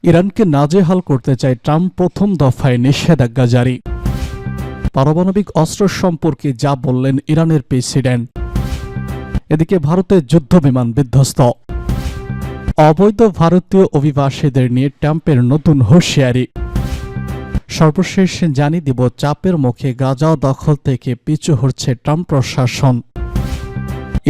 ইরানকে নাজেহাল করতে চায় ট্রাম্প, প্রথম দফায় নিষেধাজ্ঞা জারি। পারমাণবিক অস্ত্র সম্পর্কে যা বললেন ইরানের প্রেসিডেন্ট। এদিকে ভারতের যুদ্ধবিমান বিধ্বস্ত। অবৈধ ভারতীয় অভিবাসীদের নিয়ে ট্রাম্পের নতুন হুঁশিয়ারি। সর্বশেষ জানিয়ে দিব, চাপের মুখে গাজা দখল থেকে পিছু হটছে ট্রাম্প প্রশাসন।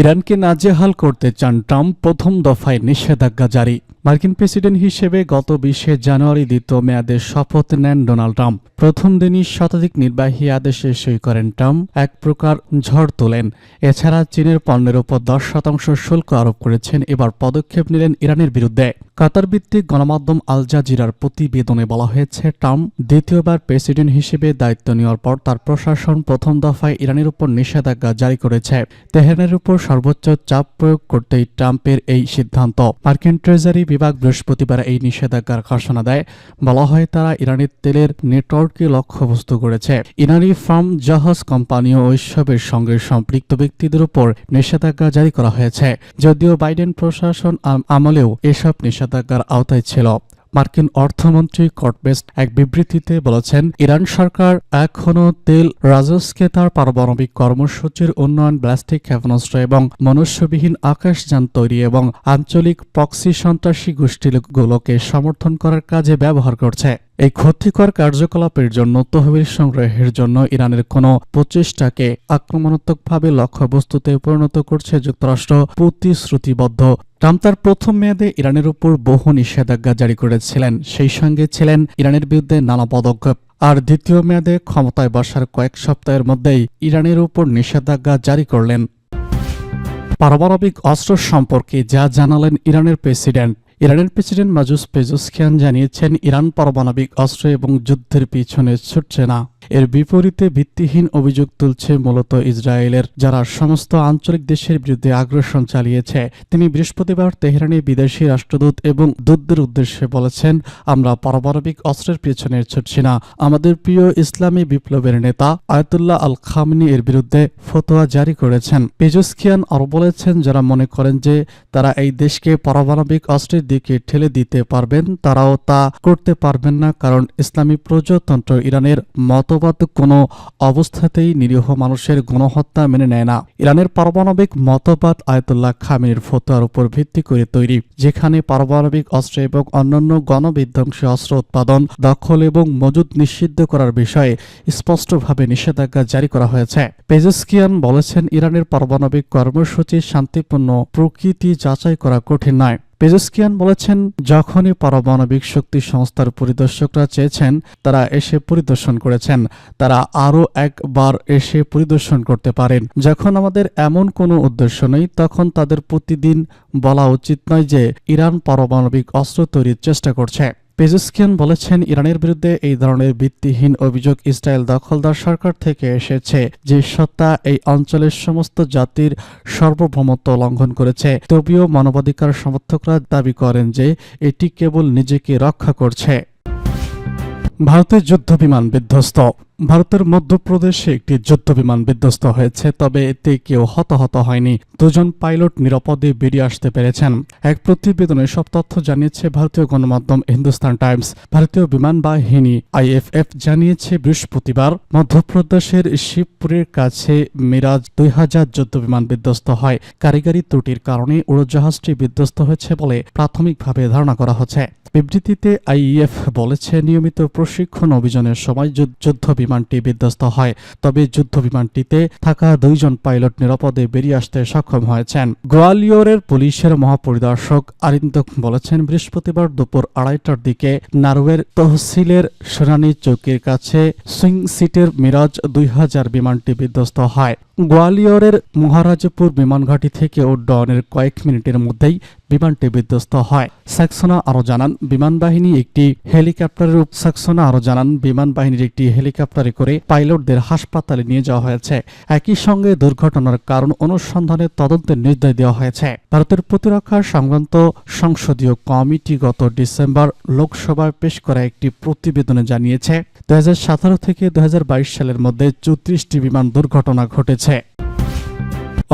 ইরানকে নাজেহাল করতে চান ট্রাম্প, প্রথম দফায় নিষেধাজ্ঞা জারি। মার্কিন প্রেসিডেন্ট হিসেবে গত 20 জানুয়ারি দ্বিতীয় মেয়াদে শপথ নেন ডোনাল্ড ট্রাম্প। প্রথম দিনই শতাধিক নির্বাহী আদেশে সই করেন ট্রাম্প, এক প্রকার ঝড় তোলেন। এছাড়া চীনের পণ্যের উপর 10% শুল্ক আরোপ করেছেন। এবার পদক্ষেপ নিলেন ইরানের বিরুদ্ধে। কাতার ভিত্তিক গণমাধ্যম আল জাজিরার প্রতিবেদনে বলা হয়েছে, ট্রাম্প দ্বিতীয়বার প্রেসিডেন্ট হিসেবে দায়িত্ব নেওয়ার পর তার প্রশাসন প্রথম দফায় ইরানের উপর নিষেধাজ্ঞা জারি করেছে। তেহরানের উপর সর্বোচ্চ চাপ প্রয়োগ করতেই ট্রাম্পের এই সিদ্ধান্ত। মার্কিন ট্রেজারি বিভাগ বৃহস্পতিবার এই নিষেধাজ্ঞার ঘোষণা দেয়। বলা হয়, তারা ইরানের তেলের নেটওয়ার্ককে লক্ষ্যবস্তু করেছে। ইরানি ফার্ম, জাহাজ কোম্পানি ও উৎসবের সঙ্গে সম্পৃক্ত ব্যক্তিদের উপর নিষেধাজ্ঞা জারি করা হয়েছে। যদিও বাইডেন প্রশাসন আমলেও এসব নিষেধাজ্ঞার আওতায় ছিল। মার্কিন অর্থমন্ত্রী স্কট বেস্ট এক বিবৃতিতে বলেছেন, ইরান সরকার এখনও তেল রাজস্কে তার পারমাণবিক কর্মসূচির উন্নয়ন, ব্যালিস্টিক ক্ষেপণাস্ত্র এবং মনুষ্যবিহীন আকাশযান তৈরি এবং আঞ্চলিক প্রক্সি সন্ত্রাসী গোষ্ঠীগুলোকে সমর্থন করার কাজে ব্যবহার করছে। এই ক্ষতিকর কার্যকলাপের জন্য তহবিল সংগ্রহের জন্য ইরানের কোনো প্রচেষ্টাকে আক্রমণাত্মকভাবে লক্ষ্যবস্তুতে পরিণত করছে যুক্তরাষ্ট্র প্রতিশ্রুতিবদ্ধ। ট্রাম্প তার প্রথম মেয়াদে ইরানের উপর বহু নিষেধাজ্ঞা জারি করেছিলেন। সেই সঙ্গে ছিলেন ইরানের বিরুদ্ধে নানা পদক্ষেপ। আর দ্বিতীয় মেয়াদে ক্ষমতায় বসার কয়েক সপ্তাহের মধ্যেই ইরানের উপর নিষেধাজ্ঞা জারি করলেন। পারমাণবিক অস্ত্র সম্পর্কে যা জানালেন ইরানের প্রেসিডেন্ট। ইরানের প্রেসিডেন্ট মাসুদ পেজেশকিয়ান জানিয়েছেন, ইরান পারমাণবিক অস্ত্র এবং যুদ্ধের পিছনে ছুটছে না। এর বিপরীতে ভিত্তিহীন অভিযোগ তুলছে মূলত ইসরায়েলের, যারা সমস্ত আঞ্চলিক দেশের বিরুদ্ধে আগ্রাসন চালিয়েছে। তিনি বৃহস্পতিবার তেহরানে বিদেশি রাষ্ট্রদূত এবং দূতদের উদ্দেশ্যে বলেছেন, আমরা পারমাণবিক অস্ত্রের পিছনে ছুটছি না। আমাদের প্রিয় ইসলামী বিপ্লবের নেতা আয়াতুল্লাহ আল খামেনি এর বিরুদ্ধে ফতোয়া জারি করেছেন। পেজেশকিয়ান আরও বলেছেন, যারা মনে করেন যে তারা এই দেশকে পারমাণবিক অস্ত্রের দিকে ঠেলে দিতে পারবেন, তারাও তা করতে পারবেন না, কারণ ইসলামী প্রজাতন্ত্র ইরানের মতবাদ কোনো অবস্থাতেই নিরীহ মানুষের গণহত্যা মেনে নেয় না। ইরানের পারমাণবিক মতবাদ আয়াতুল্লাহ খামেনির ফতোয়ার উপর ভিত্তি করে তৈরি, যেখানে পারমাণবিক অস্ত্র এবং অন্যান্য গণবিধ্বংসী অস্ত্র উৎপাদন, দখল এবং মজুদ নিষিদ্ধ করার বিষয়ে স্পষ্টভাবে নিষেধাজ্ঞা জারি করা হয়েছে। পেজেশকিয়ান বলেছেন, ইরানের পারমাণবিক কর্মসূচির শান্তিপূর্ণ প্রকৃতি যাচাই করা কঠিন নয়। পেজেশকিয়ান বলেছেন, যখনই পারমাণবিক শক্তি সংস্থার পরিদর্শকরা চেয়েছেন, তারা এসে পরিদর্শন করেছেন। তারা আরও একবার এসে পরিদর্শন করতে পারেন। যখন আমাদের এমন কোনো উদ্দেশ্য নেই, তখন তাদের প্রতিদিন বলা উচিত নয় যে ইরান পারমাণবিক অস্ত্র তৈরির চেষ্টা করছে। পেজেশকিয়ান বলেছেন, ইরানের বিরুদ্ধে এই ধরনের ভিত্তিহীন অভিযোগ ইসরায়েল দখলদার সরকার থেকে এসেছে, যে সত্তা এই অঞ্চলের সমস্ত জাতির সার্বভৌমত্ব লঙ্ঘন করেছে। তবুও মানবাধিকার সমর্থকরা দাবি করেন যে এটি কেবল নিজেকে রক্ষা করছে। ভারতের যুদ্ধবিমান বিধ্বস্ত। ভারতের মধ্যপ্রদেশে একটি যুদ্ধবিমান বিধ্বস্ত হয়েছে, তবে এতে কেউ হতাহত হয়নি। দুজন পাইলট নিরাপদে বেরিয়ে আসতে পেরেছেন। এক প্রতিবেদনে সব তথ্য জানিয়েছে ভারতীয় গণমাধ্যম হিন্দুস্তান টাইমস। ভারতীয় বিমান বাহিনী IFF জানিয়েছে, বৃহস্পতিবার মধ্যপ্রদেশের শিবপুরের কাছে মিরাজ 2000 যুদ্ধবিমান বিধ্বস্ত হয়। কারিগরি ত্রুটির কারণে উড়োজাহাজটি বিধ্বস্ত হয়েছে বলে প্রাথমিকভাবে ধারণা করা হচ্ছে। বিবৃতিতে IAF বলেছে, নিয়মিত প্রশিক্ষণ অভিযানের সময় যুদ্ধ বিমানটি বিধ্বস্ত হয়, তবে যুদ্ধ বিমানটিতে থাকা 2 জন পাইলট নিরাপদে বেরিয়ে আসতে সক্ষম হয়েছেন। গোয়ালিয়রের পুলিশের মহাপরিদর্শক আরিন্দক বলেছেন, বৃহস্পতিবার দুপুর 2:30টার দিকে নারওয়ের তহসিলের সোনানী চৌকির কাছে সুইং সিটের মিরাজ 2000 বিমানটি বিধ্বস্ত হয়। গোয়ালিয়রের মহারাজপুর বিমানঘাঁটি থেকে উড্ডয়নের কয়েক মিনিটের মধ্যেই বিমানটি বিধ্বস্ত হয়। সাক্সেনা আরও জানান, বিমানবাহিনীর একটি হেলিকপ্টারে করে পাইলটদের হাসপাতালে নিয়ে যাওয়া হয়েছে। একই সঙ্গে দুর্ঘটনার কারণ অনুসন্ধানে তদন্তের নির্দেশ দেওয়া হয়েছে। ভারতের প্রতিরক্ষা সংক্রান্ত সংসদীয় কমিটি গত ডিসেম্বর লোকসভায় পেশ করা একটি প্রতিবেদনে জানিয়েছে, 2017 থেকে 2022 সালের মধ্যে 34টি বিমান দুর্ঘটনা ঘটেছে।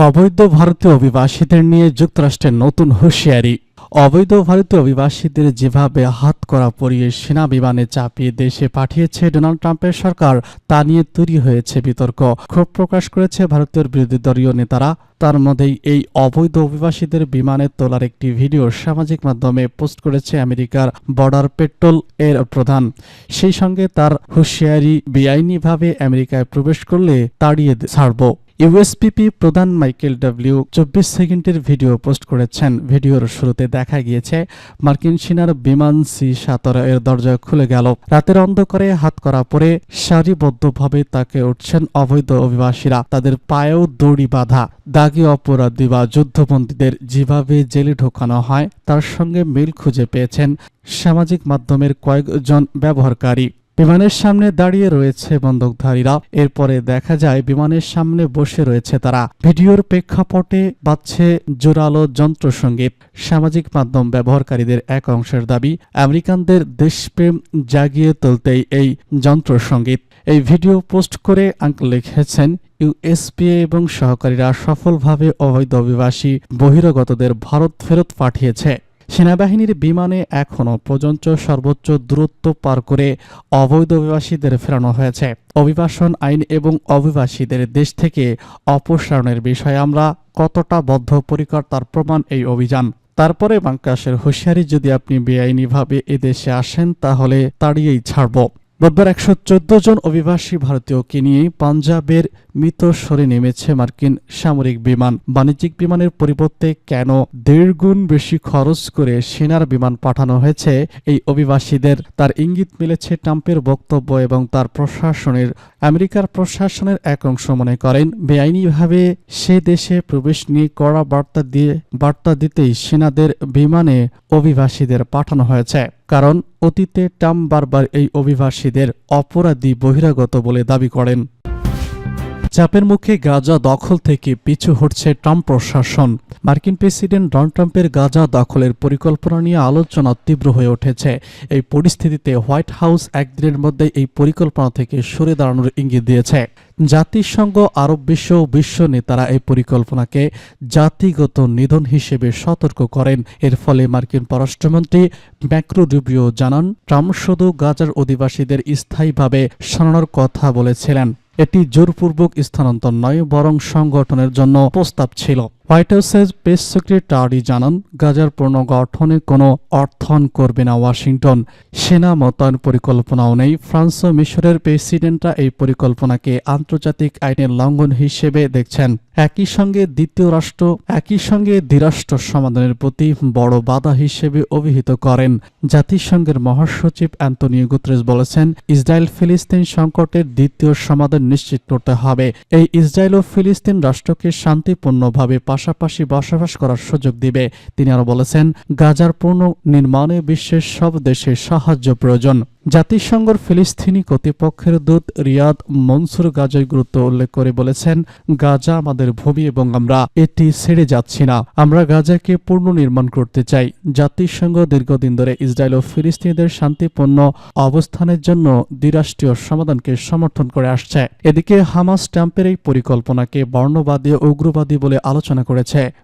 অবৈধ ভারতীয় অভিবাসীদের নিয়ে যুক্তরাষ্ট্রের নতুন হুঁশিয়ারি। অবৈধ ভারতীয় অভিবাসীদের যেভাবে হাতকড়া পরিয়ে সেনা বিমানে চাপিয়ে দেশে পাঠিয়েছে ডোনাল্ড ট্রাম্পের সরকার, তা নিয়ে তৈরি হয়েছে বিতর্ক। ক্ষোভ প্রকাশ করেছে ভারতীয় বিরোধী দলীয় নেতারা। তার মধ্যেই এই অবৈধ অভিবাসীদের বিমানে তোলার একটি ভিডিও সামাজিক মাধ্যমে পোস্ট করেছে আমেরিকার বর্ডার পেট্রোল এর প্রধান। সেই সঙ্গে তার হুঁশিয়ারি, বেআইনিভাবে আমেরিকায় প্রবেশ করলে তাড়িয়ে ছাড়ব। ইউএসপিপি প্রধান মাইকেল ডব্লিউ 24 সেকেন্ডের ভিডিও পোস্ট করেছেন। ভিডিওর শুরুতে দেখা গিয়েছে মার্কিন সেনার বিমান C-17 এর দরজা খুলে গেল। রাতের অন্ধকারে হাতকড়া পরে সারিবদ্ধভাবে তাকে উঠছেন অবৈধ অভিবাসীরা। তাদের পায়েও দড়ি বাঁধা। দাগী অপরাধী বা যুদ্ধবন্দীদের যেভাবে জেলে ঢোকানো হয় তার সঙ্গে মিল খুঁজে পেয়েছেন সামাজিক মাধ্যমের কয়েকজন ব্যবহারকারী। বিমানের সামনে দাঁড়িয়ে রয়েছে বন্দুকধারীরা। এরপরে দেখা যায় বিমানের সামনে বসে রয়েছে তারা। ভিডিওর প্রেক্ষাপটে বাজছে জোরালো যন্ত্রসঙ্গীত। সামাজিক মাধ্যম ব্যবহারকারীদের এক অংশের দাবি, আমেরিকানদের দেশপ্রেম জাগিয়ে তুলতেই এই যন্ত্রসঙ্গীত। এই ভিডিও পোস্ট করে আঙ্কেল লিখেছেন, ইউএসপিএ এবং সহকারীরা সফলভাবে অবৈধ অভিবাসী বহিরাগতদের ভারত ফেরত পাঠিয়েছে। সেনাবাহিনীর বিমানে এখনও পর্যন্ত সর্বোচ্চ দূরত্ব পার করে অবৈধ অভিবাসীদের ফেরানো হয়েছে। অভিবাসন আইন এবং অভিবাসীদের দেশ থেকে অপসারণের বিষয়ে আমরা কতটা বদ্ধপরিকর তার প্রমাণ এই অভিযান। তারপরে বাংকাশের হুঁশিয়ারি, যদি আপনি বেআইনিভাবে এদেশে আসেন তাহলে তাড়িয়েই ছাড়ব। বুধবার 114 জন অভিবাসী ভারতীয়কে নিয়ে পাঞ্জাবের মৃতসরে নেমেছে মার্কিন সামরিক বিমান। বাণিজ্যিক বিমানের পরিবর্তে কেন 1.5 গুণ বেশি খরচ করে সেনার বিমান পাঠানো হয়েছে এই অভিবাসীদের, তার ইঙ্গিত মিলেছে ট্রাম্পের বক্তব্য এবং তার প্রশাসনের। আমেরিকার প্রশাসনের এক অংশ মনে করেন বেআইনিভাবে সে দেশে প্রবেশ নিয়ে কড়া বার্তা দিতেই সেনাদের বিমানে অভিবাসীদের পাঠানো হয়েছে। কারণ অতীতে ট্রাম্প বারবার এই অভিবাসীদের অপরাধী বহিরাগত বলে দাবি করেন। চাপের মুখে গাজা দখল থেকে পিছু হটছে ট্রাম্প প্রশাসন। মার্কিন প্রেসিডেন্ট ডোনাল্ড ট্রাম্পের গাজা দখলের পরিকল্পনা নিয়ে আলোচনা তীব্র হয়ে উঠেছে। এই পরিস্থিতিতে হোয়াইট হাউস একদিনের মধ্যে এই পরিকল্পনা থেকে সরে দাঁড়ানোর ইঙ্গিত দিয়েছে। জাতিসংঘ, আরব বিশ্ব ও বিশ্ব নেতারা এই পরিকল্পনাকে জাতিগত নিধন হিসেবে সতর্ক করেন। এর ফলে মার্কিন পররাষ্ট্রমন্ত্রী মার্কো রুবিও জানান, ট্রাম্প শুধু গাজার অধিবাসীদের স্থায়ীভাবে সরানোর কথা বলেছিলেন। এটি জোরপূর্বক স্থানান্তর নয়, বরং সংগঠনের জন্য প্রস্তাব ছিল। হোয়াইট হাউসের প্রেস সেক্রেটারি জানান, গাজার পুনর্গঠনে কোনো অর্থায়ন করবে না ওয়াশিংটন। সেনা মোতায়েন পরিকল্পনাও নেই। ফ্রান্স ও মিশরের প্রেসিডেন্টরা এই পরিকল্পনাকে আন্তর্জাতিক আইনের লঙ্ঘন হিসেবে দেখছেন। একই সঙ্গে দ্বিরাষ্ট্র সমাধানের প্রতি বড় বাধা হিসেবে অভিহিত করেন। জাতিসংঘের মহাসচিব অ্যান্তোনিও গুতেরেস বলেছেন, ইসরায়েল ফিলিস্তিন সংকটের দ্বিতীয় সমাধান নিশ্চিত করতে হবে। এই ইসরায়েল ও ফিলিস্তিন রাষ্ট্রকে শান্তিপূর্ণভাবে পাশাপাশি বসবাস করার সুযোগ দিবে। তিনি আরো বলেছেন, গাজার পুনর্নির্মাণে বিশ্বের সব দেশের সাহায্য প্রয়োজন। জাতিসংঘের ফিলিস্তিনি কর্তৃপক্ষের দূত রিয়াদ মনসুর গাজার গুরুত্ব উল্লেখ করে বলেছেন, গাজা আমাদের ভূমি এবং আমরা এটি ছেড়ে যাচ্ছি না। আমরা গাজাকে পুনর্নির্মাণ করতে চাই। জাতিসংঘ দীর্ঘদিন ধরে ইসরায়েল ও ফিলিস্তিনিদের শান্তিপূর্ণ অবস্থানের জন্য দ্বিরাষ্ট্রীয় সমাধানকে সমর্থন করে আসছে। এদিকে হামাস ট্রাম্পের এই পরিকল্পনাকে বর্ণবাদী ও উগ্রবাদী বলে আলোচনা করেছে।